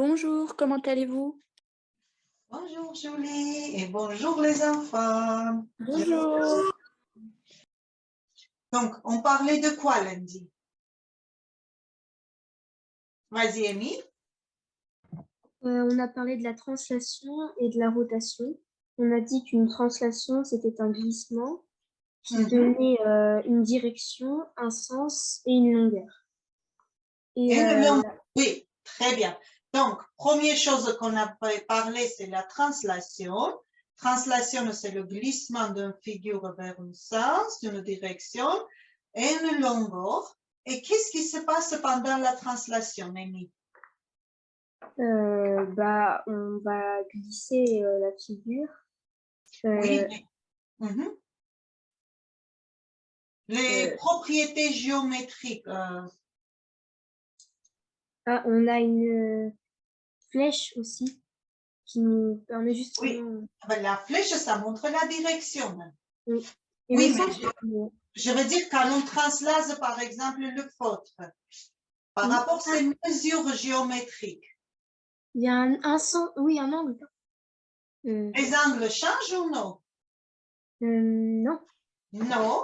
Bonjour, comment allez-vous? Bonjour Julie et bonjour les enfants. Bonjour. Donc, on parlait de quoi lundi? Vas-y, Amy. On a parlé de la translation et de la rotation. On a dit qu'une translation, c'était un glissement qui donnait une direction, un sens et une longueur. Et le long. Oui, très bien. Donc, première chose qu'on a parlé, c'est la translation. Translation, c'est le glissement d'une figure vers un sens, d'une direction et une longueur. Et qu'est-ce qui se passe pendant la translation, Amy? On va glisser la figure. Oui, mais, les propriétés géométriques. On a une flèche aussi qui nous permet justement. Oui, la flèche, ça montre la direction. Oui, et oui, le mais sens, je veux dire, quand on translase, par exemple, le feutre, par rapport à ces mesures géométriques. Il y a un sens, oui, un angle. Les angles changent ou non? Non. Non.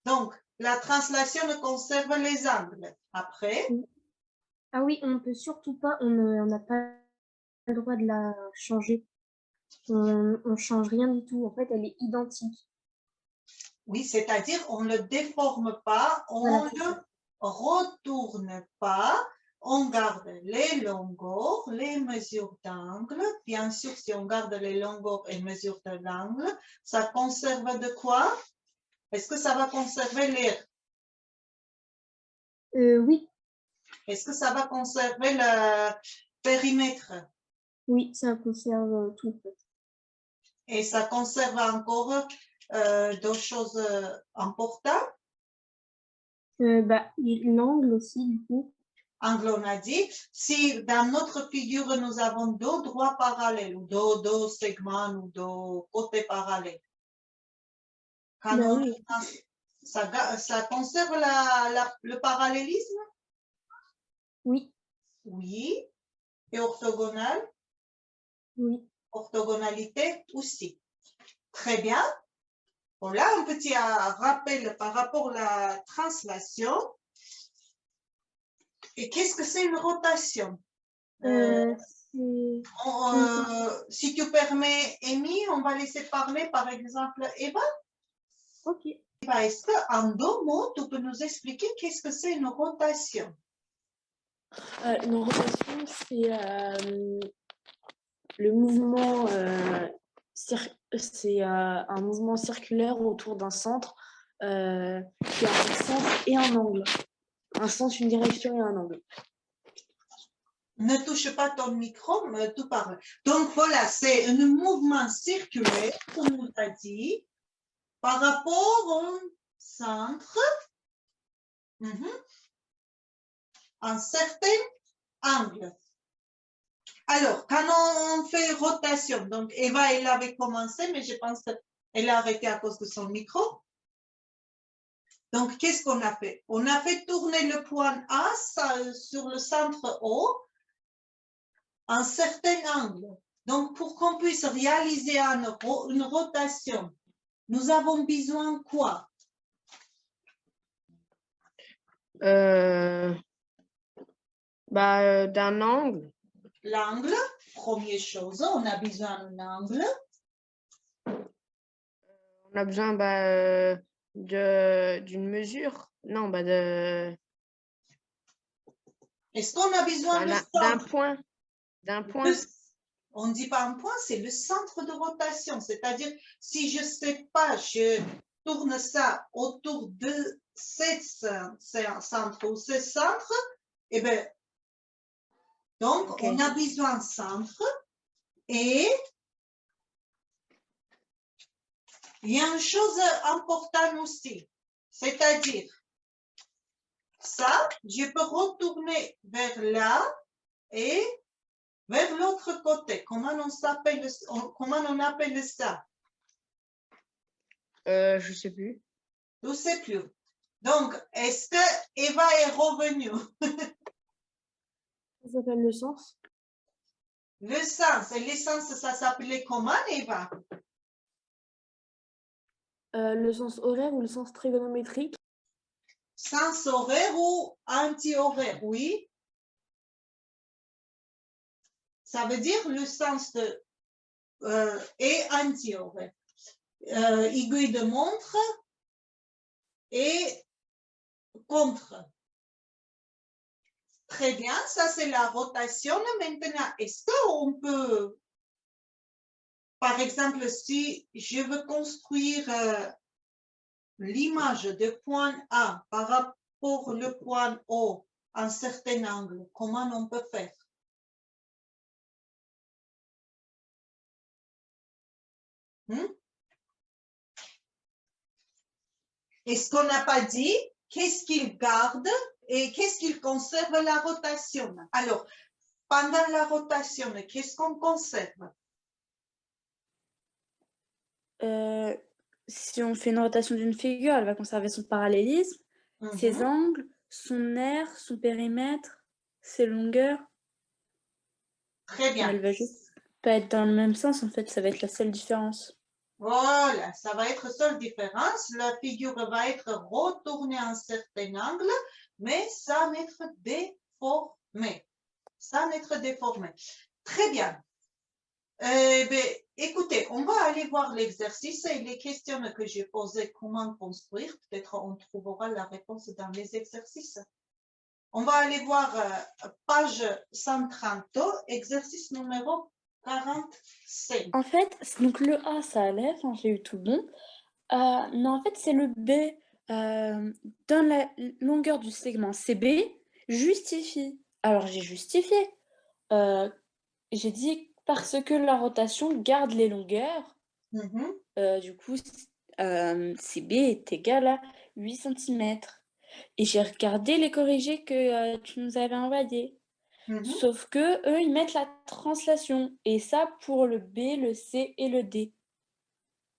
Donc, la translation conserve les angles. Après? Ah oui, on peut surtout pas, on n'a pas le droit de la changer. On change rien du tout. En fait, elle est identique. Oui, c'est-à-dire on ne le déforme pas, on ne le retourne pas, on garde les longueurs, les mesures d'angle. Bien sûr, si on garde les longueurs et mesures de l'angle, ça conserve de quoi? Est-ce que ça va conserver l'air? Oui. Est-ce que ça va conserver le périmètre? Oui, ça conserve tout. Et ça conserve encore d'autres choses importantes? L'angle aussi, du coup. Angle, on a dit. Si dans notre figure, nous avons deux droits parallèles, ou deux segments, ou deux côtés parallèles, quand ça conserve le parallélisme? Oui. Oui. Et orthogonal? Oui. Orthogonalité aussi. Très bien. Voilà un petit rappel par rapport à la translation. Et qu'est-ce que c'est une rotation? Si tu permets, Amy, on va laisser parler, par exemple, Eva. Ok. Eva, est-ce qu'en deux mots, tu peux nous expliquer qu'est-ce que c'est une rotation? Une rotation, c'est le mouvement, c'est un mouvement circulaire autour d'un centre qui a un sens et un angle. Un sens, une direction et un angle. Ne touche pas ton micro, mais tu parles. Donc voilà, c'est un mouvement circulaire, comme on a dit, par rapport au centre, un certain angle. Alors, quand on fait rotation, donc Eva, elle avait commencé, mais je pense qu'elle a arrêté à cause de son micro. Donc, qu'est-ce qu'on a fait? On a fait tourner le point A sur le centre O un certain angle. Donc, pour qu'on puisse réaliser une rotation, nous avons besoin de quoi? D'un angle. L'angle, première chose, on a besoin d'un angle. On a besoin d'une mesure. Non, Est-ce qu'on a besoin d'un point? D'un point. On ne dit pas un point, c'est le centre de rotation. C'est-à-dire, si je ne sais pas, je tourne ça autour de ce centre ou ce centre, eh bien, donc, okay. On a besoin de centre et il y a une chose importante aussi, c'est-à-dire, ça, je peux retourner vers là et vers l'autre côté. Comment on appelle ça? Je ne sais plus. Je ne sais plus. Donc, est-ce que Eva est revenue? Ça s'appelle le sens. Le sens. Et les sens, ça s'appelait comment, Eva? Le sens horaire ou le sens trigonométrique? Sens horaire ou anti-horaire, oui. Ça veut dire le sens de et anti-horaire. Aiguille de montre et contre. Très bien, ça c'est la rotation. Maintenant, est-ce qu'on peut, par exemple, si je veux construire l'image de point A par rapport au point O à un certain angle, comment on peut faire? Est-ce qu'on n'a pas dit qu'est-ce qu'il garde et qu'est-ce qu'il conserve la rotation? Alors, pendant la rotation, qu'est-ce qu'on conserve? Si on fait une rotation d'une figure, elle va conserver son parallélisme, ses angles, son aire, son périmètre, ses longueurs. Très bien. Elle va juste pas être dans le même sens, en fait, ça va être la seule différence. Voilà, ça va être seule différence. La figure va être retournée à un certain angle, mais sans être déformée. Sans être déformée. Très bien. Écoutez, on va aller voir l'exercice et les questions que j'ai posées, comment construire. Peut-être on trouvera la réponse dans les exercices. On va aller voir page 130, exercice numéro 45. En fait, donc le A, ça allait, enfin, j'ai eu tout bon. Non, en fait, c'est le B. Donne la longueur du segment CB, justifie. Alors, j'ai justifié. J'ai dit parce que la rotation garde les longueurs. Du coup, CB est égal à 8 cm. Et j'ai regardé les corrigés que tu nous avais envoyés. Sauf que eux, ils mettent la translation. Et ça pour le B, le C et le D.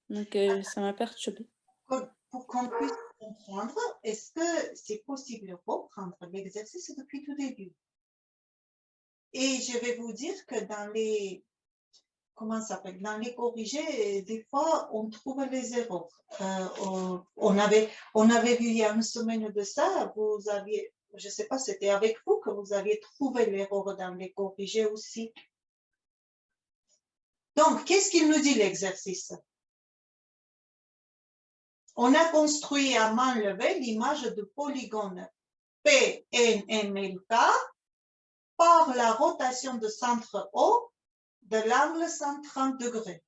Donc, ça m'a perturbée. Pour qu'on puisse comprendre, est-ce que c'est possible de reprendre l'exercice depuis tout début? Et je vais vous dire que dans les, comment ça s'appelle, dans les corrigés, des fois, on trouve les erreurs. On avait vu il y a une semaine de ça, vous aviez, je ne sais pas, c'était avec vous que vous aviez trouvé l'erreur dans les corrigés aussi. Donc, qu'est-ce qu'il nous dit l'exercice? On a construit à main levée l'image de polygone PNMLK par la rotation de centre O de l'angle 130 degrés.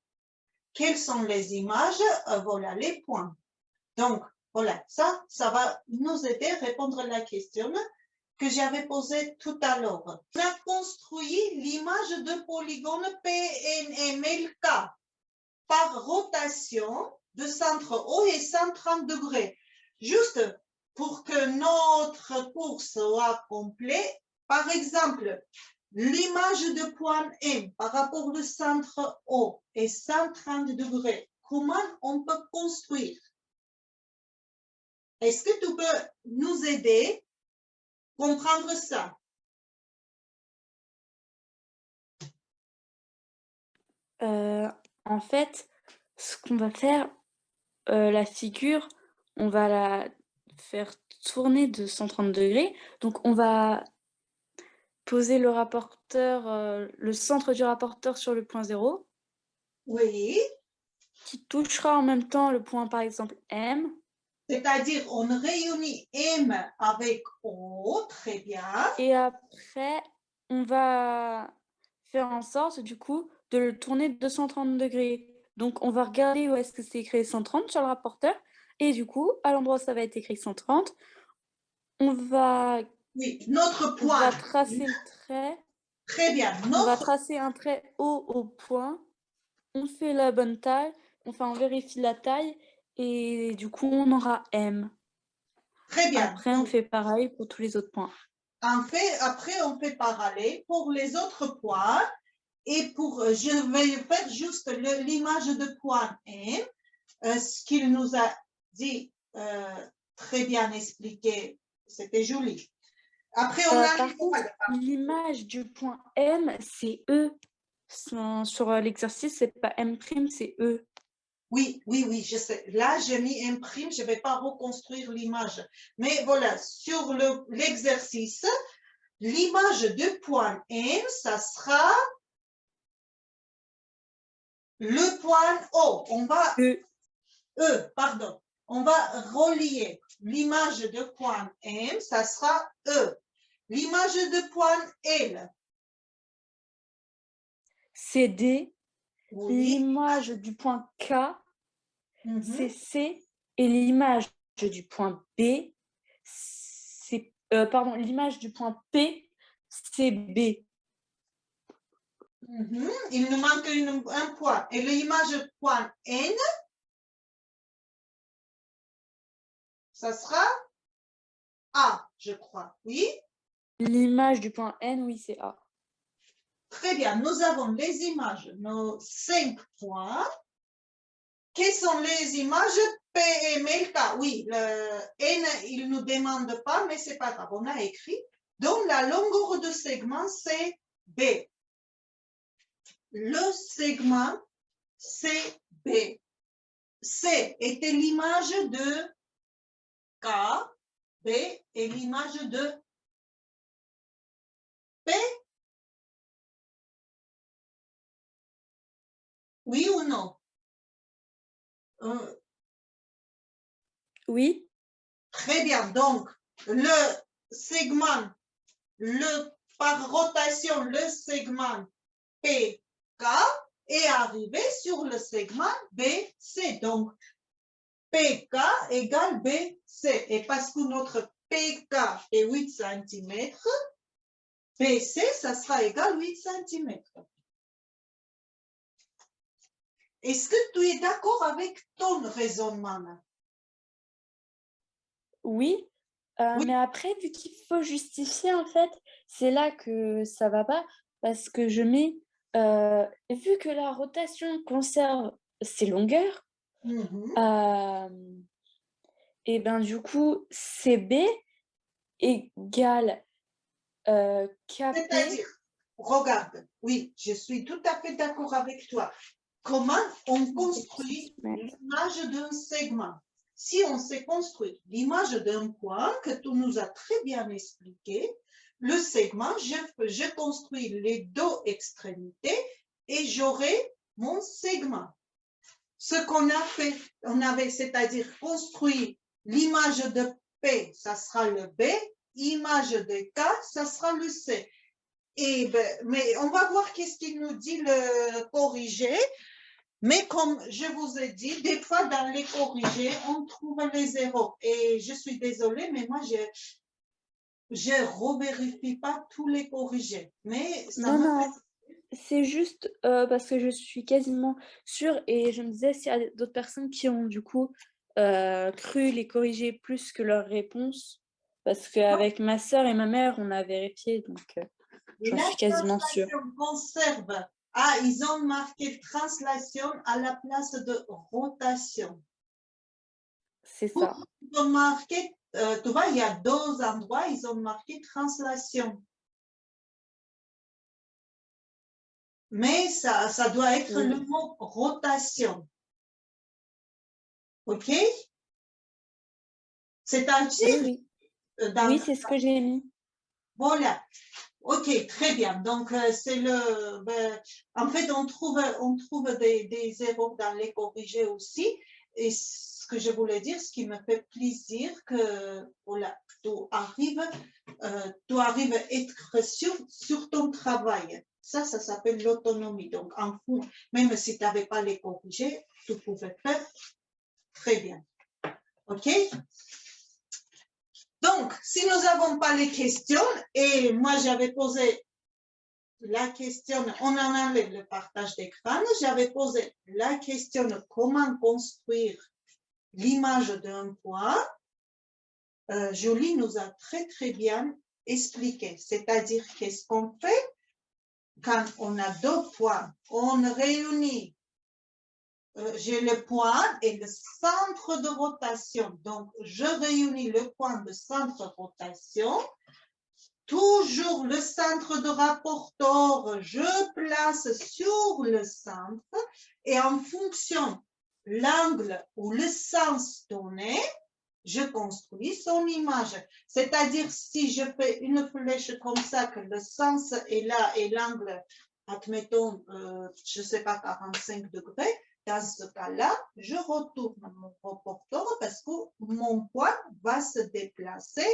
Quelles sont les images? Voilà les points. Donc, voilà, ça va nous aider à répondre à la question que j'avais posée tout à l'heure. On a construit l'image de polygone PNMLK par rotation de centre O et 130 degrés. Juste pour que notre cours soit complet, par exemple, l'image de point M par rapport au centre O est 130 degrés. Comment on peut construire? Est-ce que tu peux nous aider à comprendre ça? En fait, ce qu'on va faire, la figure, on va la faire tourner de 130 degrés. Donc, on va poser le rapporteur, le centre du rapporteur sur le point 0. Oui. Qui touchera en même temps le point, par exemple, M. C'est-à-dire, on réunit M avec O, très bien. Et après, on va faire en sorte, du coup, de le tourner de 230 degrés. Donc, on va regarder où est-ce que c'est écrit 130 sur le rapporteur. Et du coup, à l'endroit où ça va être écrit 130, on va, oui, notre point. On va tracer le trait. Très bien. On va tracer un trait haut au point. On fait la bonne taille. Enfin, on vérifie la taille. Et du coup, on aura M. Très bien. Après, on fait pareil pour tous les autres points. Après, on fait pareil pour les autres points. Et je vais faire juste l'image de point M. Ce qu'il nous a dit, très bien expliqué, c'était joli. Après, on a par contre, l'image du point M, c'est E. sur l'exercice, c'est pas M', c'est E. Oui, oui, oui, je sais. Là, j'ai mis imprime, je ne vais pas reconstruire l'image. Mais voilà, sur l'exercice, l'image de point M, ça sera le point O. On va, E. pardon. On va relier l'image de point M, ça sera E. L'image de point L. C'est D. Oui. L'image du point K, Mhm. c'est C. Et l'image du point B, c'est... pardon, l'image du point P, c'est B. Mhm. Il nous manque un point. Et l'image point N, ça sera A, je crois. Oui? L'image du point N, oui, c'est A. Très bien. Nous avons les images, nos 5 points. Quelles sont les images P, M, L, K? Oui, le N, il ne nous demande pas, mais ce n'est pas grave. On a écrit. Donc, la longueur de segment, c'est B. Le segment, c'est B. C était l'image de K. B est l'image de P. Oui ou non? Oui. Très bien. Donc, le segment, par rotation, le segment PK est arrivé sur le segment BC. Donc, PK égale BC. Et parce que notre PK est 8 cm, BC, ça sera égal 8 cm. Est-ce que tu es d'accord avec ton raisonnement? Oui. Oui. Mais après, vu qu'il faut justifier, en fait, c'est là que ça va pas. Parce que je mets... vu que la rotation conserve ses longueurs, Mhm. et ben du coup, CB égale KP. C'est-à-dire, regarde, oui, je suis tout à fait d'accord avec toi. Comment on construit l'image d'un segment? Si on sait construire l'image d'un point que tu nous as très bien expliqué, le segment, je construis les deux extrémités et j'aurai mon segment. Ce qu'on a fait, on avait, c'est-à-dire construit l'image de P, ça sera le B, image de K, ça sera le C. Et mais on va voir qu'est-ce qu'il nous dit le corrigé. Mais comme je vous ai dit, des fois dans les corrigés, on trouve les erreurs. Et je suis désolée, mais moi, je ne revérifie pas tous les corrigés. Mais ça Non, c'est juste parce que je suis quasiment sûre et je me disais s'il y a d'autres personnes qui ont du coup cru les corriger plus que leurs réponses, parce qu'avec ma sœur et ma mère, on a vérifié, donc j'en suis quasiment sûre. Conserve. Ah, ils ont marqué translation à la place de rotation. C'est ça. Ils ont marqué, tu vois, il y a deux endroits, ils ont marqué translation. Mais ça doit être le mot rotation. OK? C'est-à-dire, Oui, c'est ce que j'ai mis. Voilà. OK, très bien. Donc, c'est en fait, on trouve des erreurs dans les corrigés aussi. Et ce que je voulais dire, ce qui me fait plaisir, que voilà, tu arrives à être sur ton travail. Ça s'appelle l'autonomie. Donc, même si tu n'avais pas les corrigés, tu pouvais faire très bien. OK? Donc, si nous n'avons pas les questions, et moi j'avais posé la question, on en enlève le partage d'écran, j'avais posé la question comment construire l'image d'un point. Julie nous a très très bien expliqué, c'est-à-dire qu'est-ce qu'on fait quand on a deux points, on réunit. J'ai le point et le centre de rotation. Donc, je réunis le point de centre de rotation. toujours le centre de rapporteur, je place sur le centre et en fonction l'angle ou le sens donné, je construis son image. C'est-à-dire, si je fais une flèche comme ça, que le sens est là et l'angle, admettons, je ne sais pas, 45 degrés, dans ce cas-là, je retourne mon rapporteur parce que mon point va se déplacer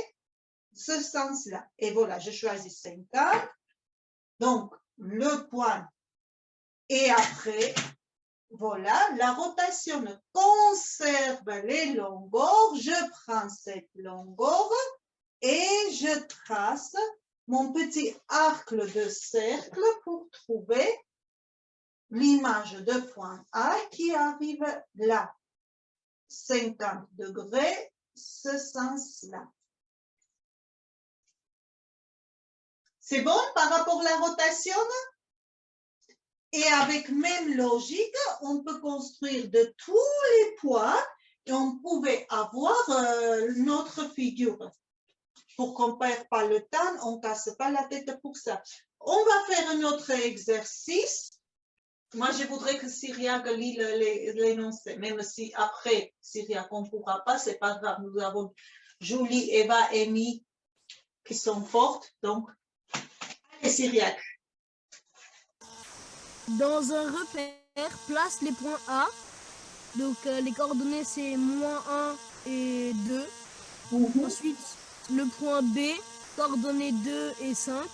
ce sens-là. Et voilà, je choisis 50. Donc, le point. Et après, voilà, la rotation conserve les longueurs. Je prends cette longueur et je trace mon petit arc de cercle pour trouver l'image de point A qui arrive là. 50 degrés, ce sens-là. C'est bon par rapport à la rotation? Et avec même logique, on peut construire de tous les points et on pouvait avoir notre figure. Pour qu'on ne perde pas le temps, on ne casse pas la tête pour ça. On va faire un autre exercice. Moi, je voudrais que Cyriaque lit l'énoncé, même si après, Cyriaque, on ne pourra pas, ce n'est pas grave. Nous avons Julie, Eva, Amy qui sont fortes. Donc, allez, Cyriaque. Dans un repère, place les points A. Donc les coordonnées c'est -1 et 2. Ensuite, le point B, coordonnées 2 et 5.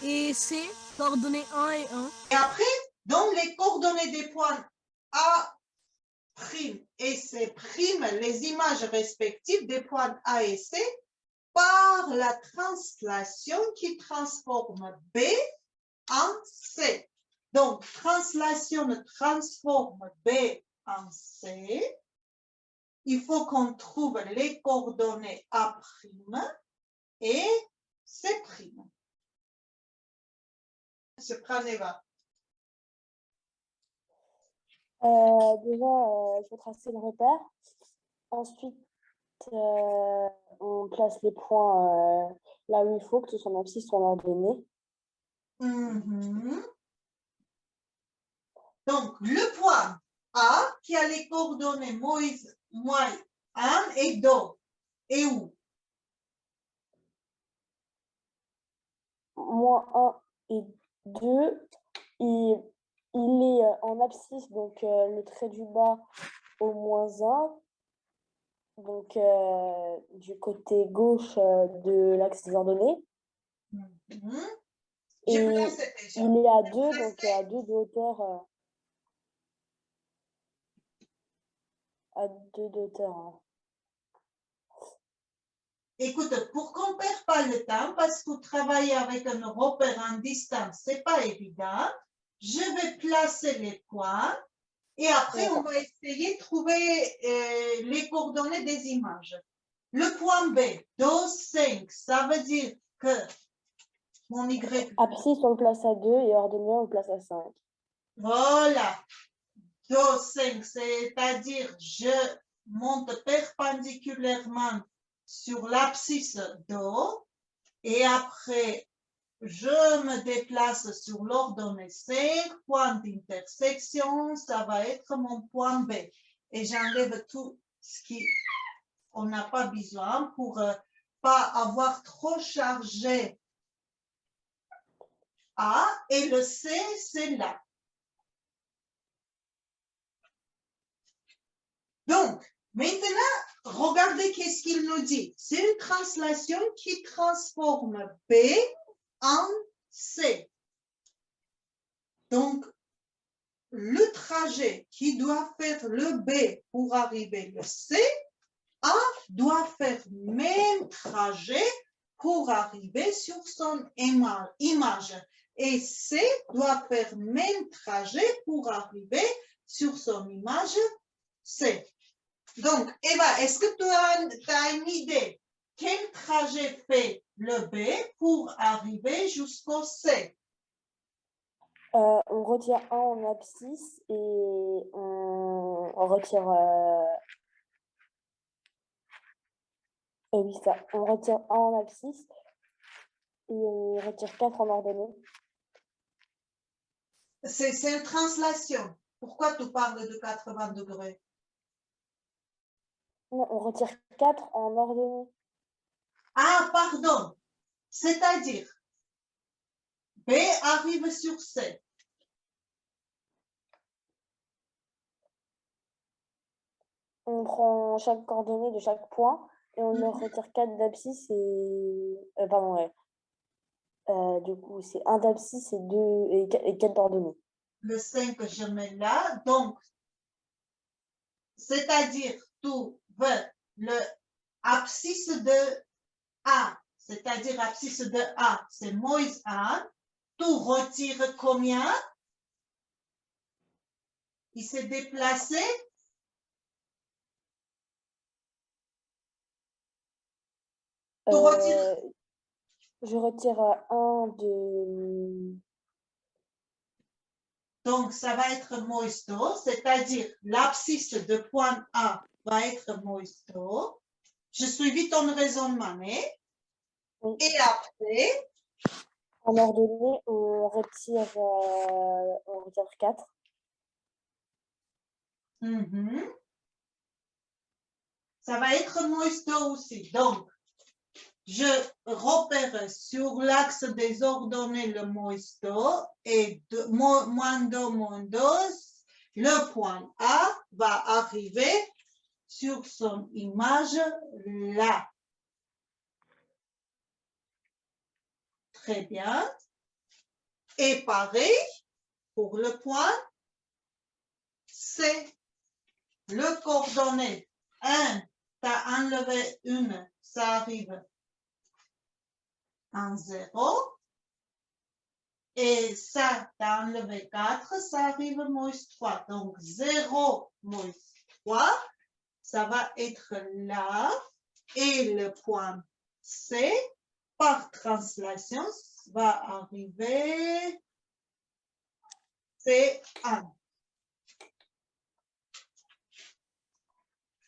Et C, coordonnées 1 et 1. Et après, dans les coordonnées des points A' et C', les images respectives des points A et C, par la translation qui transforme B en C. Donc, translation transforme B en C. Il faut qu'on trouve les coordonnées A' et C'. Se prend Eva. Déjà, il faut tracer le repère. Ensuite, on place les points là où il faut, que ce soit même si sont ordonnés. Donc, le point A qui a les coordonnées Moïse, moi, 1 et 2. Et où? -1 et 2. Il est en abscisse, donc le trait du bas au -1. Donc, du côté gauche de l'axe des ordonnées. Et J'ai placé déjà. il est à 2, donc à 2 de hauteur. À 2 de hauteur. Hein. Écoute, pour qu'on ne perde pas le temps, parce que travailler avec un repère en distance, ce n'est pas évident, je vais placer les points et après, on va essayer de trouver les coordonnées des images. Le point B, 2, 5, ça veut dire que mon Y... Abscisse, on le place à 2 et ordonnée, on le place à 5. Voilà. 2, 5, c'est-à-dire je monte perpendiculairement sur l'abscisse d'O et après je me déplace sur l'ordonnée 5, point d'intersection, ça va être mon point B. Et j'enlève tout ce qu'on n'a pas besoin pour pas avoir trop chargé A et le C, c'est là. Donc, maintenant, regardez qu'est-ce qu'il nous dit. C'est une translation qui transforme B en C. Donc, le trajet qui doit faire le B pour arriver le C, A doit faire même trajet pour arriver sur son image. Et C doit faire même trajet pour arriver sur son image C. Donc, Eva, est-ce que tu as une idée? Quel trajet fait le B pour arriver jusqu'au C? On retire 1 en abscisse et on retire... oui, ça. On retire 1 en abscisse il retire 4 en ordonnée. C'est une translation. Pourquoi tu parles de 80 degrés? Non, on retire 4 en ordonnée. Ah, pardon. C'est-à-dire, B arrive sur C. On prend chaque coordonnée de chaque point et on leur retire 4 d'abscisse et... pardon, ouais. Du coup, c'est 1 d'abscisse et 2 et 4 d'ordonnée. Le 5, je mets là. Donc, c'est-à-dire, tu veux le abscisse de A, c'est-à-dire abscisse de A, c'est moins 1. Tu retires combien? Il s'est déplacé. Tu retires. Je retire 1 de... Donc, ça va être moisto, c'est-à-dire l'abscisse de point A va être moisto. Je suivis ton raisonnement, mais... Oui. Et après, En ordonnée, on retire 4. Ça va être moisto aussi. Donc, je repère sur l'axe des ordonnées le moisto et moins 2, moins 2, le point A va arriver sur son image là. Très bien. Et pareil pour le point C. Le coordonnée 1, tu as enlevé 1, ça arrive en 0. Et ça, tu as enlevé 4, ça arrive moins 3. Donc 0 moins 3, ça va être là. Et le point C, par translation, va arriver C1.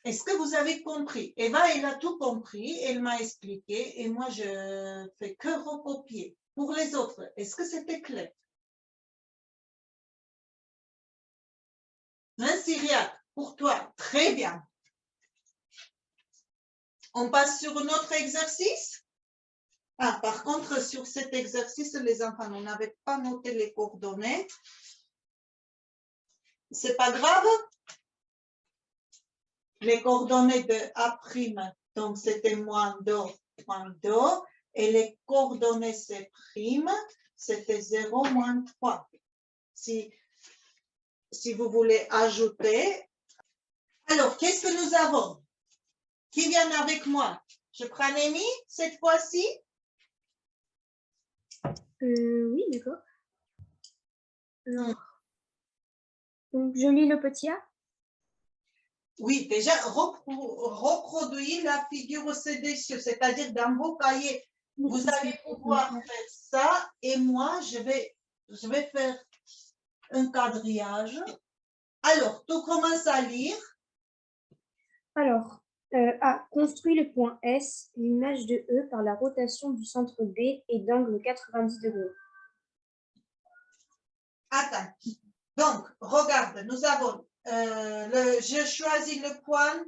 Est-ce que vous avez compris? Eva, elle a tout compris, elle m'a expliqué et moi, je fais que recopier. Pour les autres, est-ce que c'était clair? Hein, Cyriaque, pour toi, très bien. On passe sur notre exercice? Ah, par contre, sur cet exercice, les enfants, on n'avait pas noté les coordonnées. C'est pas grave? Les coordonnées de A', donc c'était moins 2, moins 2. Et les coordonnées C', c'était 0, moins 3. Si vous voulez ajouter. Alors, qu'est-ce que nous avons? Qui vient avec moi? Je prends Némi cette fois-ci? Oui, d'accord. Alors, donc, je lis le petit A. Oui, déjà, reproduis la figure ci-dessus, c'est-à-dire dans vos cahiers, vous allez pouvoir faire ça et moi, je vais faire un quadrillage. Alors, tu commences à lire. Alors, A. Construit le point S, l'image de E par la rotation du centre B et d'angle 90 degrés. Attends. Donc, regarde, nous avons, je choisis le point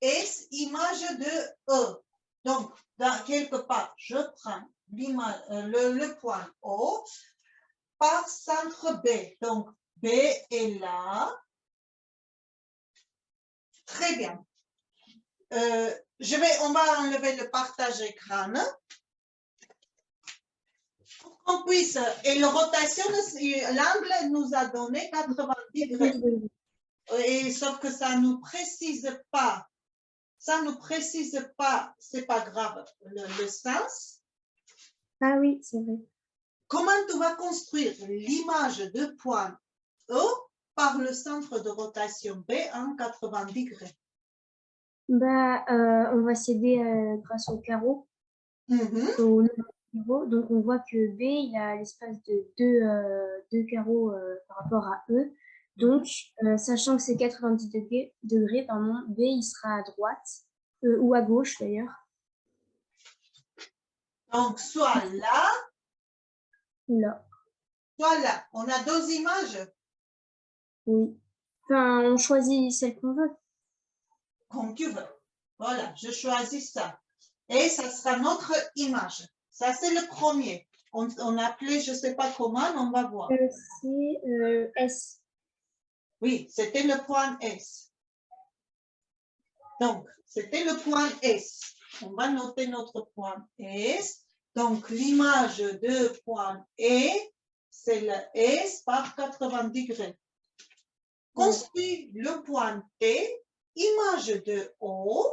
S, image de E. Donc, dans quelque part, je prends le point O par centre B. Donc, B est là. Très bien. On va enlever le partage écran. Pour qu'on puisse, et la rotation, l'angle nous a donné 90 degrés. Et sauf que ça ne nous précise pas. Ça ne nous précise pas, c'est pas grave, le sens. Ah oui, c'est vrai. Comment tu vas construire l'image de point E par le centre de rotation B en 90 degrés? Bah, on va s'aider grâce au carreau. Au nombre de carreaux. Donc, on voit que B, il a l'espace de deux carreaux par rapport à E. Donc, sachant que c'est 90 degrés, pardon, B, il sera à droite ou à gauche d'ailleurs. Donc, soit là, Là. soit là. On a deux images, Oui. Enfin, on choisit celle qu'on veut. comme tu veux. Voilà, je choisis ça. Et ça sera notre image. Ça, c'est le premier. On appelait, je ne sais pas comment, on va voir. C'est S. Oui, c'était le point S. Donc, c'était le point S. On va noter notre point S. Donc, l'image de point E, c'est le S par 90 degrés. Construis le point T, image de O.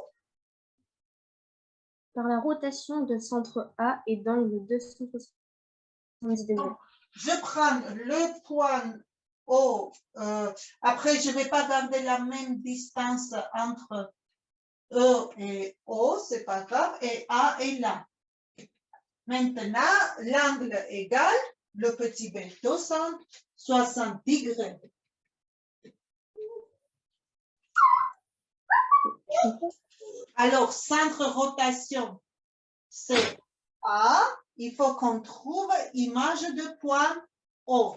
Par la rotation de centre A et d'angle 270 degrés. Je prends le point O. Après, je ne vais pas garder la même distance entre E et O, c'est pas grave, et A est là. Maintenant, l'angle égal, le petit b, 260 degrés. Alors, centre rotation, c'est A. Il faut qu'on trouve image de point O.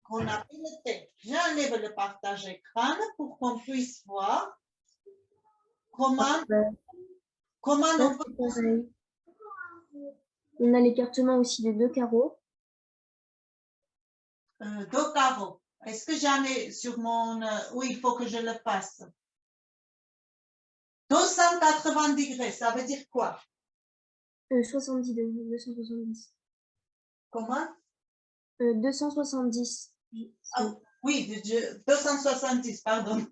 Qu'on appelle le T. J'enlève le partage écran pour qu'on puisse voir comment on peut. Pareil. On a l'écartement aussi des deux carreaux. Deux carreaux. Est-ce que j'en ai sur mon... oui, il faut que je le fasse. 280 degrés, ça veut dire quoi? 70 degrés, 270. Comment? 270. Ah, oui, 270, pardon.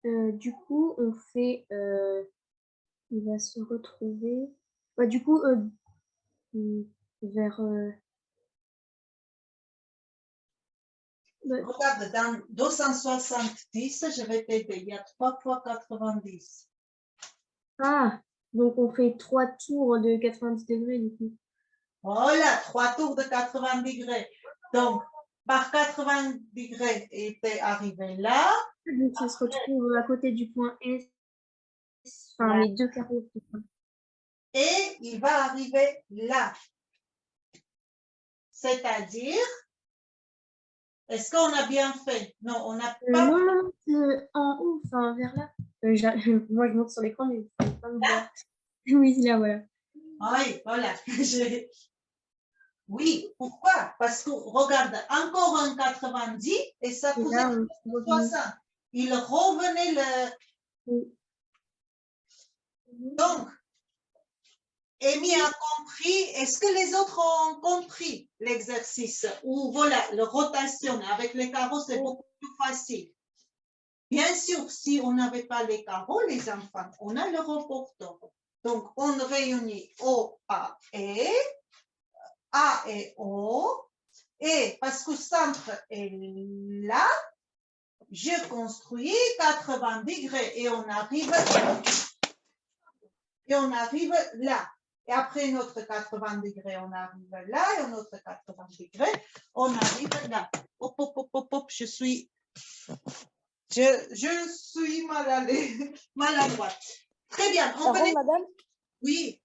Du coup, on fait... il va se retrouver... Bah, du coup, vers... Regarde, dans 270, je vais t'aider. Il y a 3 fois 90. Ah, donc on fait 3 tours de 90 degrés du coup. Voilà, 3 tours de 80 degrés. Donc, par 80 degrés, il était arrivé là. Donc ça se retrouve à côté du point S, enfin les deux carreaux. Et il va arriver là. C'est-à-dire, est-ce qu'on a bien fait? Non, on n'a pas. Non, en haut, enfin vers là. Moi je monte sur l'écran, mais je ne peux pas me voir. Oui, là, voilà. Oui, voilà. Oui, pourquoi? Parce que, regarde, encore un 90 et ça faisait là, 60. Il revenait le... Oui. Donc, Amy a compris. Est-ce que les autres ont compris l'exercice? Ou voilà, la rotation avec les carreaux, c'est beaucoup plus facile. Bien sûr, si on n'avait pas les carreaux, les enfants, on a le reporter. Donc, on réunit O, A et O. Et parce que le centre est là, je construis 80 degrés et on arrive là. Et après notre 80 degrés, on arrive là. Et notre 80 degrés, on arrive là. Hop, hop, hop, hop, hop, je suis maladroite. Très bien. Par contre, madame, Oui.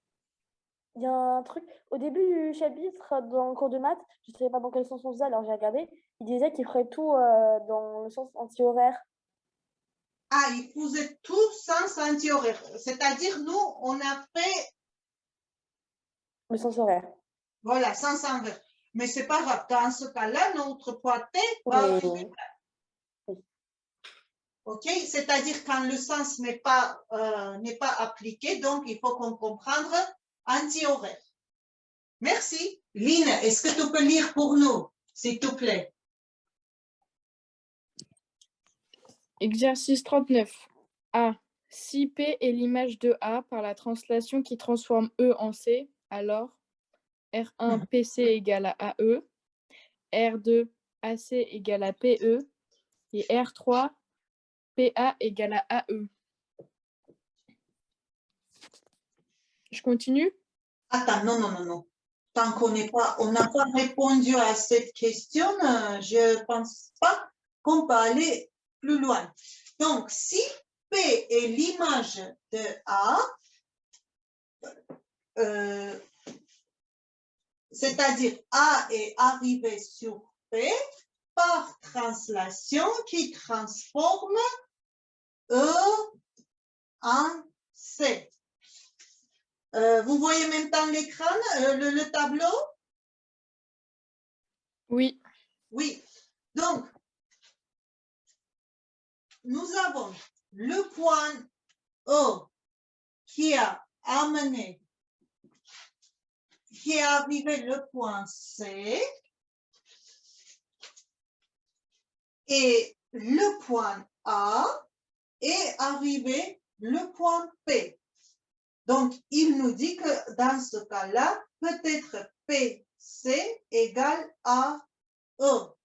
il y a un truc. Au début du chapitre, dans le cours de maths, je ne savais pas dans quel sens on faisait, alors j'ai regardé. Il disait qu'il ferait tout dans le sens anti-horaire. Ah, il faisait tout sens anti-horaire. C'est-à-dire, nous, on a fait... Le sens horaire. Voilà, sens inverse. Mais ce n'est pas grave. Dans ce cas-là, notre point T va arriver là. OK? C'est-à-dire quand le sens n'est pas appliqué, donc il faut qu'on comprenne anti-horaire. Merci. Lynn, est-ce que tu peux lire pour nous, s'il te plaît? Exercice 39. A. Si P est l'image de A par la translation qui transforme E en C, alors R1 PC égale à AE, R2 AC égale à PE et R3 PA égale à AE. Je continue? Attends, non. Tant qu'on n'a pas répondu à cette question, je ne pense pas qu'on peut aller plus loin. Donc, si P est l'image de A, c'est-à-dire A est arrivé sur P par translation qui transforme E en C. Vous voyez maintenant l'écran, le tableau? Oui. Oui. Donc, nous avons le point E qui a amené, qui est arrivé le point C et le point A est arrivé le point P. Donc, il nous dit que dans ce cas-là, peut-être PC égale à E.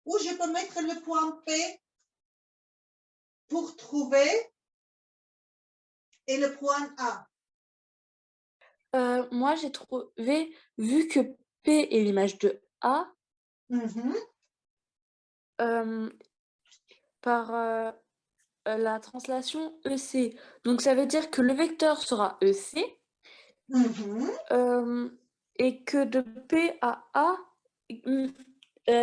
Où je peux mettre le point P pour trouver et le point A. Moi, j'ai trouvé, vu que P est l'image de A, par la translation EC. Donc, ça veut dire que le vecteur sera EC et que de P à A,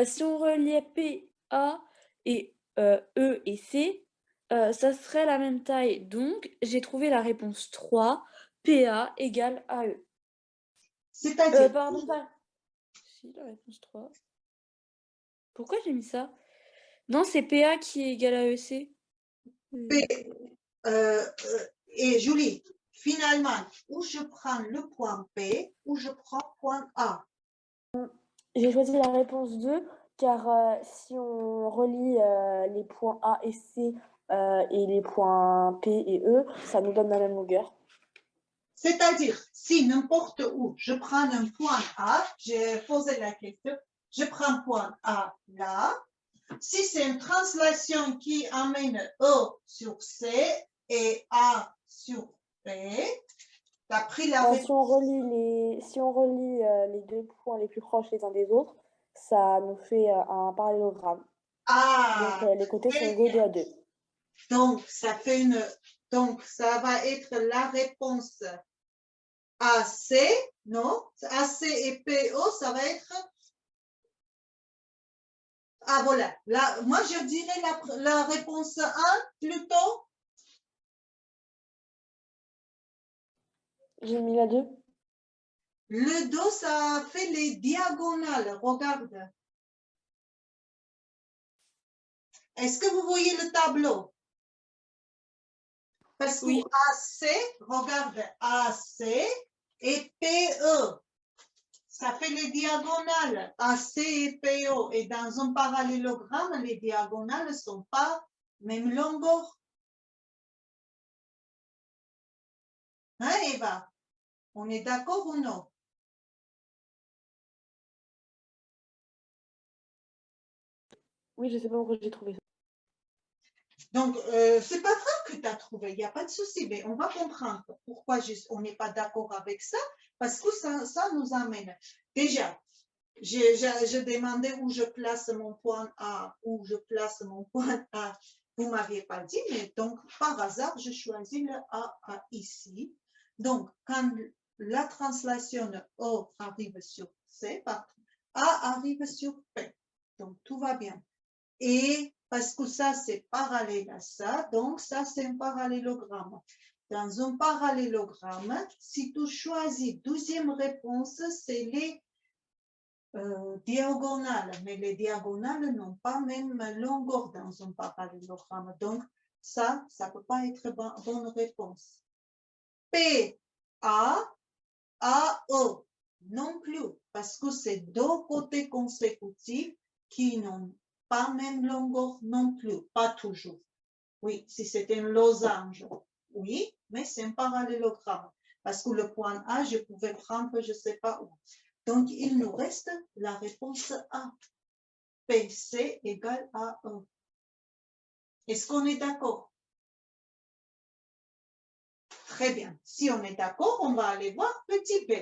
si on reliait P, A et E et C, ça serait la même taille. Donc, j'ai trouvé la réponse 3, PA égale AE. C'est-à-dire, Pardon, pas. Si, la réponse 3. Pourquoi j'ai mis ça? Non, c'est PA qui est égal à EC. et Julie, finalement, où je prends le point P, où je prends point A. J'ai choisi la réponse 2, car si on relie les points A et C et les points P et E, ça nous donne la même longueur. C'est-à-dire, si n'importe où je prends un point A, j'ai posé la question, je prends point A là. Si c'est une translation qui amène E sur C et A sur P, d'après la réponse. Si on relie les deux points les plus proches les uns des autres, ça nous fait un parallélogramme. Donc les côtés sont égaux 2 à 2. Donc, donc, ça va être la réponse AC, non? AC et PO, ça va être... Ah, voilà. Là, moi, je dirais la réponse 1 plutôt. J'ai mis la 2. Le 2, ça fait les diagonales. Regarde. Est-ce que vous voyez le tableau? Parce que Oui. AC, regarde, AC et PE. Ça fait les diagonales, AC et PO. Et dans un parallélogramme, les diagonales ne sont pas même longueur. Hein, Eva? On est d'accord ou non? Oui, je ne sais pas pourquoi j'ai trouvé ça. Donc, c'est pas grave que tu as trouvé, il n'y a pas de souci, mais on va comprendre pourquoi on n'est pas d'accord avec ça, parce que ça nous amène. Déjà, je demandais où je place mon point A, où je place mon point A. Vous ne m'aviez pas dit, mais donc, par hasard, je choisis le A ici. Donc, quand la translation O arrive sur C, A arrive sur P. Donc, tout va bien. Et parce que ça, c'est parallèle à ça, donc ça, c'est un parallélogramme. Dans un parallélogramme, si tu choisis deuxième réponse, c'est les diagonales. Mais les diagonales n'ont pas même longueur dans un parallélogramme. Donc, ça ne peut pas être bonne réponse. P, A, E, non plus, parce que c'est deux côtés consécutifs qui n'ont pas même longueur non plus, pas toujours. Oui, si c'était un losange, oui, mais c'est un parallélogramme. Parce que le point A, je pouvais prendre, je ne sais pas où. Donc, il nous reste la réponse A. PC égale à E. Est-ce qu'on est d'accord? Très bien. Si on est d'accord, on va aller voir petit b.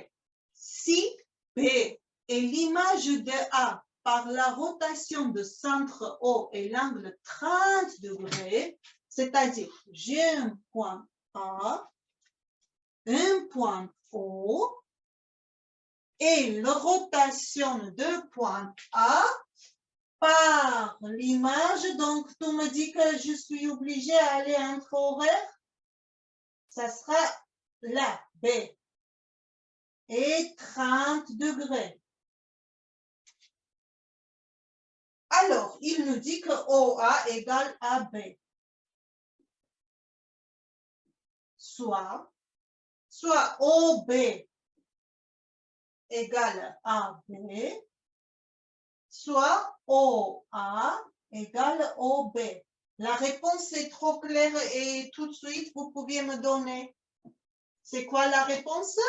Si B est l'image de A par la rotation de centre O et l'angle 30 degrés, c'est-à-dire j'ai un point A, un point O et le rotation de point A par l'image. Donc, tu me dis que je suis obligée à aller entre horaires. Ça sera là, B. Et 30 degrés. Alors, il nous dit que OA égale AB. Soit OB égale AB, soit OA égale OB. La réponse est trop claire et tout de suite, vous pouviez me donner. C'est quoi la réponse?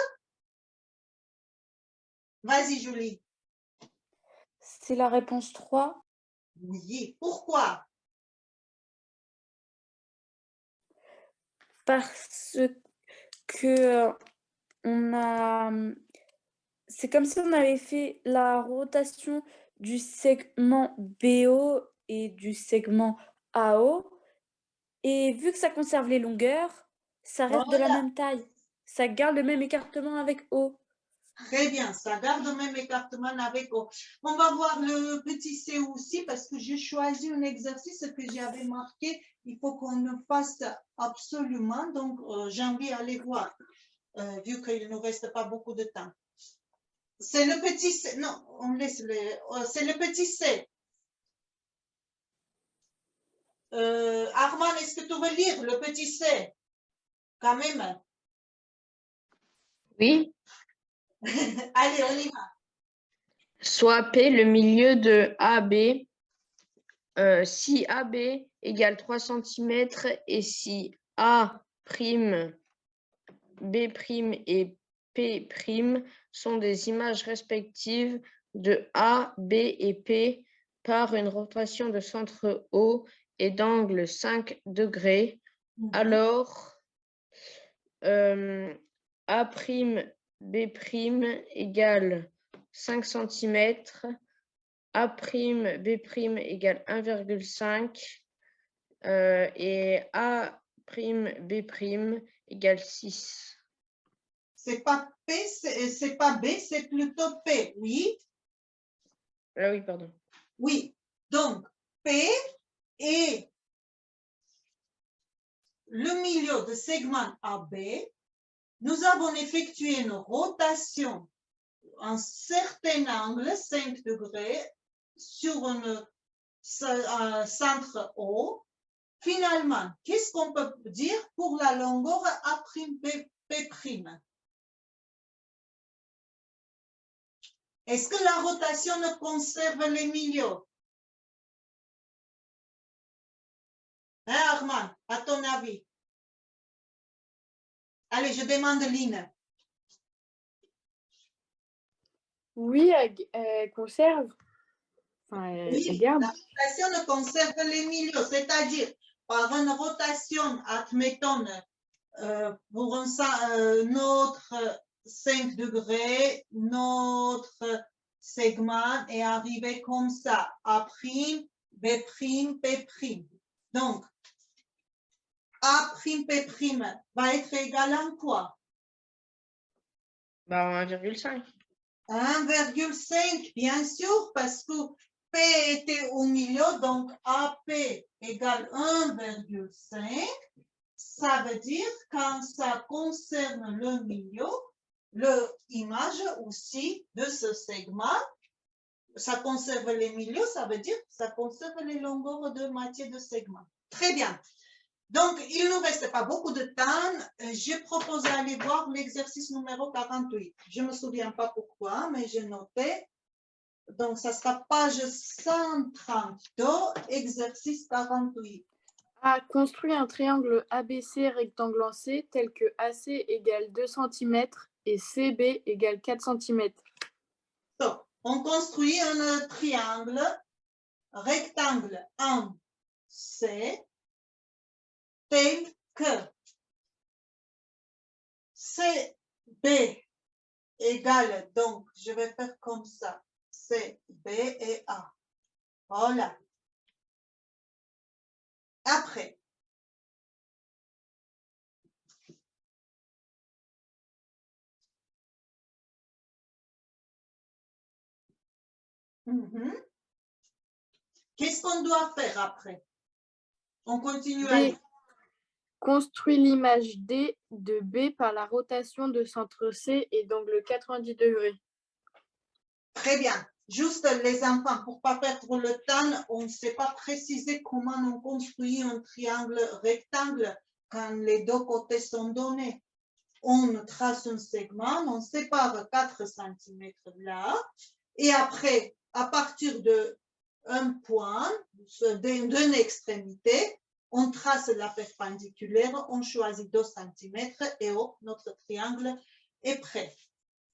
Vas-y, Julie. C'est la réponse 3. Oui, pourquoi? Parce que c'est comme si on avait fait la rotation du segment BO et du segment AO. Et vu que ça conserve les longueurs, ça reste de la Voilà. même taille. Ça garde le même écartement avec O. Très bien, ça garde le même écartement avec O. On va voir le petit C aussi parce que j'ai choisi un exercice que j'avais marqué. Il faut qu'on le fasse absolument. Donc, j'ai envie d'aller voir, vu qu'il ne nous reste pas beaucoup de temps. C'est le petit C. Non, on laisse c'est le petit C. Armand, est-ce que tu veux lire le petit C? Quand même. Oui. Allez, on y va. Soit P le milieu de AB. Si AB égale 3 cm et si A', B' et P' sont des images respectives de A, B et P par une rotation de centre O et d'angle 5 degrés, alors A', B' égale 5 cm, A', B' égale 1,5 et A', B' égale 6. C'est pas P, c'est pas B, c'est plutôt P, oui? Ah oui, pardon. Oui, donc P est le milieu de segment AB. Nous avons effectué une rotation à un certain angle, 5 degrés, sur un centre O. Finalement, qu'est-ce qu'on peut dire pour la longueur A'P'? Est-ce que la rotation ne conserve les milieux? Hein, Armand, à ton avis? Allez, je demande Lynn. Oui, elle conserve. Enfin, elle garde. La rotation ne conserve les milieux, c'est-à-dire par une rotation, admettons, pour notre 5 degrés, notre segment est arrivé comme ça, A', B', P'. Donc, A', P' va être égal à quoi? 1,5. 1,5, bien sûr, parce que P était au milieu, donc AP égale 1,5. Ça veut dire quand ça concerne le milieu, l'image aussi de ce segment, ça conserve les milieux, ça veut dire ça conserve les longueurs de moitié de segment. Très bien. Donc, il ne nous reste pas beaucoup de temps. Je propose d'aller voir l'exercice numéro 48. Je ne me souviens pas pourquoi, mais j'ai noté. Donc, ça sera page 132, exercice 48. A. Construit un triangle ABC rectangle en C tel que AC égale 2 cm et CB égale 4 cm. Donc, on construit un triangle rectangle en C tel que CB égale, donc je vais faire comme ça, CB et A. Voilà. Après, Qu'est-ce qu'on doit faire après? On continue à D. lire. Construit l'image D de B par la rotation de centre C et d'angle 90 degrés. Très bien. Juste les enfants, pour ne pas perdre le temps, on ne sait pas préciser comment on construit un triangle rectangle quand les deux côtés sont donnés. On trace un segment, on sépare 4 cm là, et après, à partir d'un point, d'une extrémité, on trace la perpendiculaire, on choisit 2 cm et hop, notre triangle est prêt.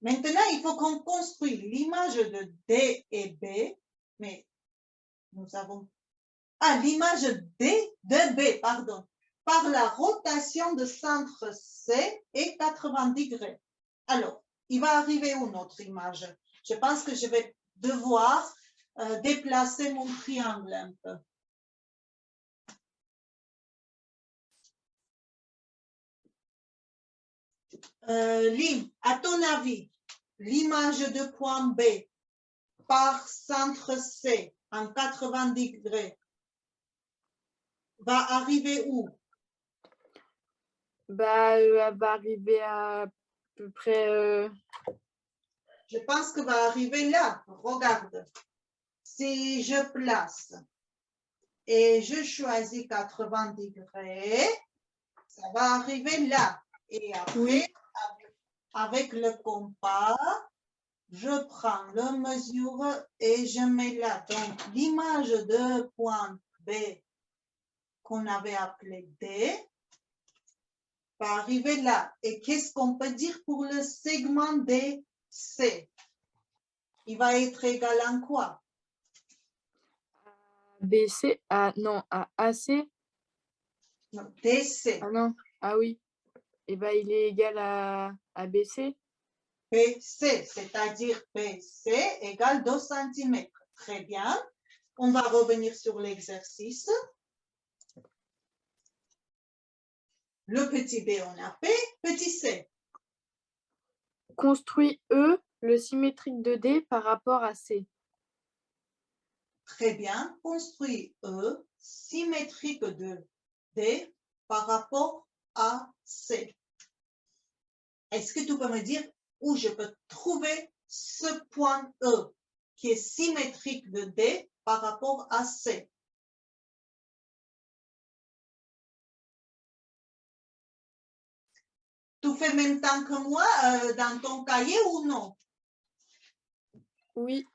Maintenant, il faut qu'on construise l'image de D et B, mais nous avons... Ah, l'image D de B, pardon, par la rotation de centre C et 90 degrés. Alors, il va arriver où notre image? Je pense que je vais devoir déplacer mon triangle un peu. Lynn, à ton avis, l'image de point B par centre C en 90 degrés va arriver où? Bah, elle va arriver à peu près... Je pense que va arriver là. Regarde. Si je place et je choisis 80 degrés, ça va arriver là. Et après, avec le compas, je prends la mesure et je mets là. Donc, l'image de point B qu'on avait appelé D va arriver là. Et qu'est-ce qu'on peut dire pour le segment DC? Il va être égal à quoi? BC, non, à AC. Non, DC. Ah non, ah oui. Et ben il est égal à BC. BC, c'est-à-dire BC égale 2 cm. Très bien. On va revenir sur l'exercice. Le petit b, on a P, petit c. Construit E, le symétrique de D par rapport à C. Très bien. Construit E, symétrique de D par rapport à C. Est-ce que tu peux me dire où je peux trouver ce point E qui est symétrique de D par rapport à C? Tu fais même temps que moi dans ton cahier ou non? Oui.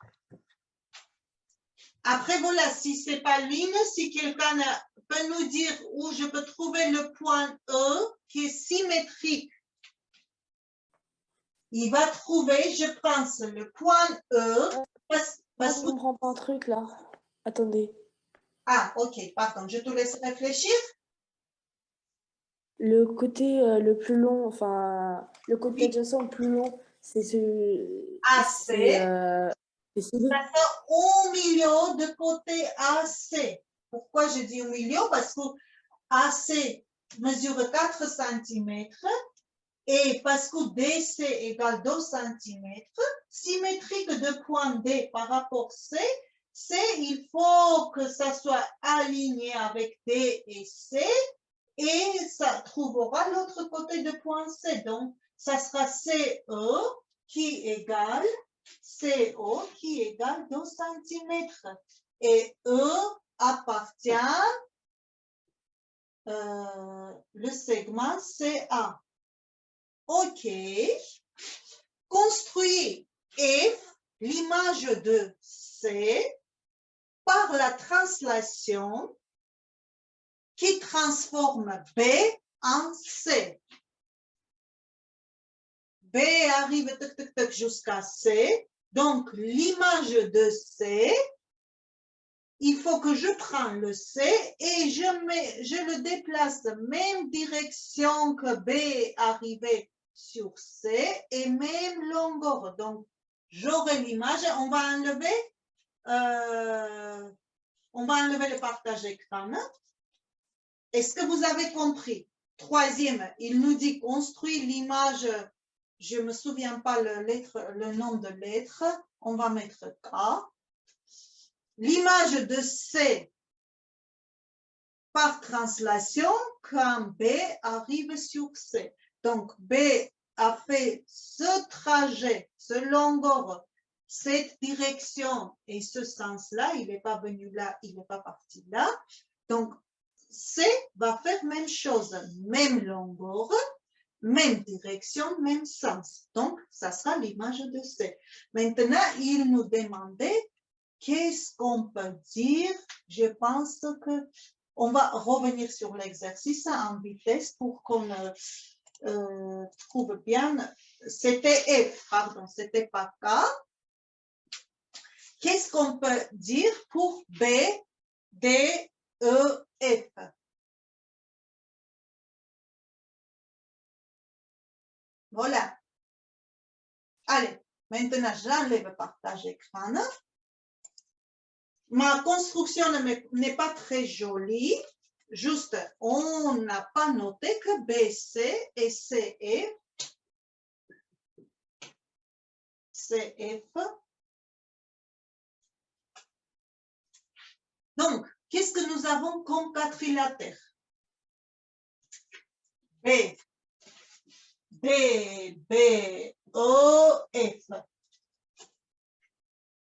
Après, voilà, si ce n'est pas lui, si quelqu'un peut nous dire où je peux trouver le point E qui est symétrique, il va trouver, je pense, le point E. Moi, je ne comprends pas un truc là. Attendez. Ah, ok, pardon, je te laisse réfléchir. Le côté le plus long, enfin, le côté adjacent le plus long, c'est ce. AC. Ça fait au milieu de côté AC. Pourquoi je dis au milieu? Parce que AC mesure 4 cm et parce que DC égale 2 cm, symétrique de point D par rapport C, il faut que ça soit aligné avec D et C et ça trouvera l'autre côté de point C. Donc, ça sera CE qui égale CO qui égale 2 cm. Et E appartient le segment CA. OK. Construis F, l'image de C, par la translation qui transforme B en C. B arrive jusqu'à C. Donc, l'image de C, il faut que je prenne le C et je le déplace même direction que B arrivait sur C et même longueur. Donc, j'aurai l'image. On va enlever le partage écran. Est-ce que vous avez compris? Troisième, il nous dit construire l'image. Je ne me souviens pas le nom de lettre. On va mettre K. l'image de C par translation quand B arrive sur C. Donc, B a fait ce trajet, ce longueur, cette direction et ce sens-là. Il n'est pas venu là, il n'est pas parti là. Donc, C va faire même chose, même longueur, même direction, même sens. Donc, ça sera l'image de C. Maintenant, il nous demandait qu'est-ce qu'on peut dire. Je pense que on va revenir sur l'exercice en vitesse pour qu'on trouve bien. C'était F, pardon, c'était pas K. Qu'est-ce qu'on peut dire pour B, D, E, F? Voilà. Allez, maintenant, j'enlève le partage écran. Ma construction n'est pas très jolie. Juste, on n'a pas noté que BC et CF, donc, qu'est-ce que nous avons comme quadrilatère? B, D, B, O, F.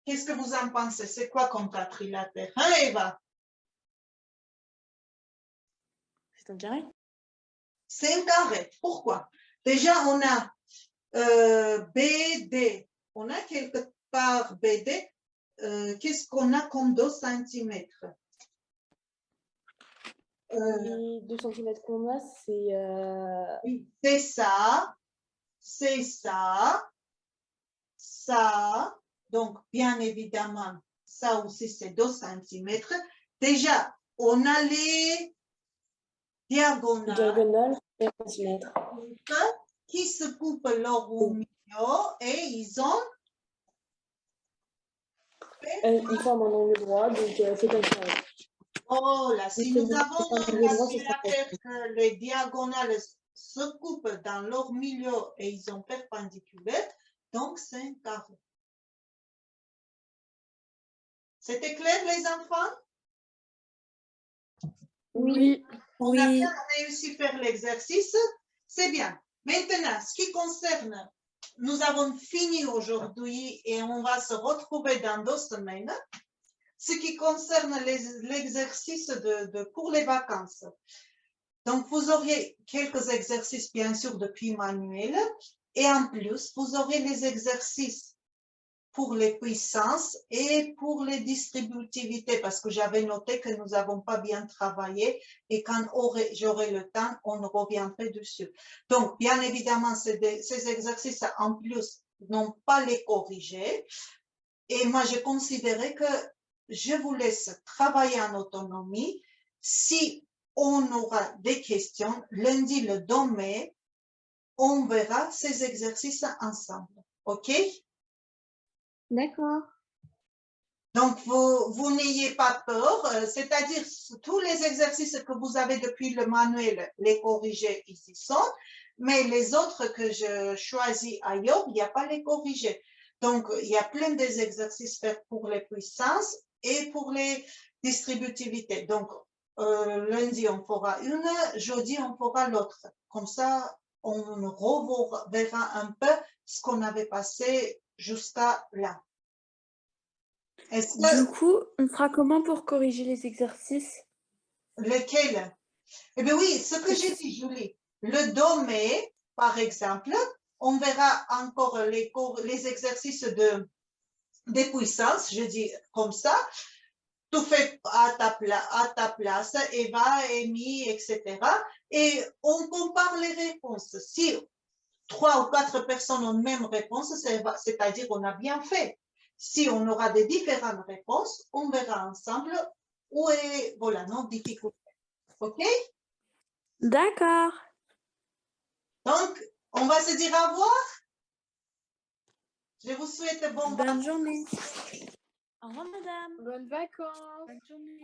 Qu'est-ce que vous en pensez? C'est quoi comme quadrilatère? Allez, Eva. C'est un carré. C'est un carré. Pourquoi? Déjà, on a BD. On a quelque part BD. Qu'est-ce qu'on a comme 2 cm? Les 2 cm qu'on a, C'est ça. C'est ça. Ça. Donc, bien évidemment, ça aussi, c'est 2 cm. Déjà, on a les diagonales. 1 cm. Qui se coupent leur au milieu et ils ont Ils forment un angle droit, donc c'est un carré. Oh là, si nous avons un quadrilatère quadrilatère que les diagonales se coupent dans leur milieu et ils sont perpendiculaires, donc c'est un carré. C'était clair, les enfants? Oui. On a bien réussi à faire l'exercice, c'est bien. Maintenant, ce qui concerne, nous avons fini aujourd'hui et on va se retrouver dans 2 semaines. Ce qui concerne l'exercice pour les vacances. Donc, vous aurez quelques exercices, bien sûr, depuis manuel. Et en plus, vous aurez les exercices pour les puissances et pour les distributivités, parce que j'avais noté que nous n'avons pas bien travaillé et quand j'aurai le temps, on reviendrait dessus. Donc, bien évidemment, ces exercices, en plus, n'ont pas les corriger. Et moi, j'ai considéré que je vous laisse travailler en autonomie. Si on aura des questions, lundi le 2 mai, on verra ces exercices ensemble. OK? D'accord. Donc, vous n'ayez pas peur, c'est-à-dire tous les exercices que vous avez depuis le manuel, les corriger, ils y sont, mais les autres que je choisis ailleurs, il n'y a pas les corriger. Donc, il y a plein des exercices faits pour les puissances et pour les distributivités. Donc, lundi, on fera une, jeudi, on fera l'autre. Comme ça, on reverra un peu ce qu'on avait passé jusqu'à là. Du coup, on fera comment pour corriger les exercices? Lequel? Eh bien oui, ce que j'ai dit, Julie. Le 2 mai, par exemple, on verra encore les exercices des puissances, je dis comme ça. Tout fait à ta place, Eva, Amy, etc. Et on compare les réponses. Si 3 ou 4 personnes ont la même réponse, c'est-à-dire qu'on a bien fait. Si on aura des différentes réponses, on verra ensemble où est, voilà, nos difficultés. OK? D'accord. Donc, on va se dire au revoir. Je vous souhaite Bonne journée. Au revoir, madame. Bonnes vacances. Bonne journée.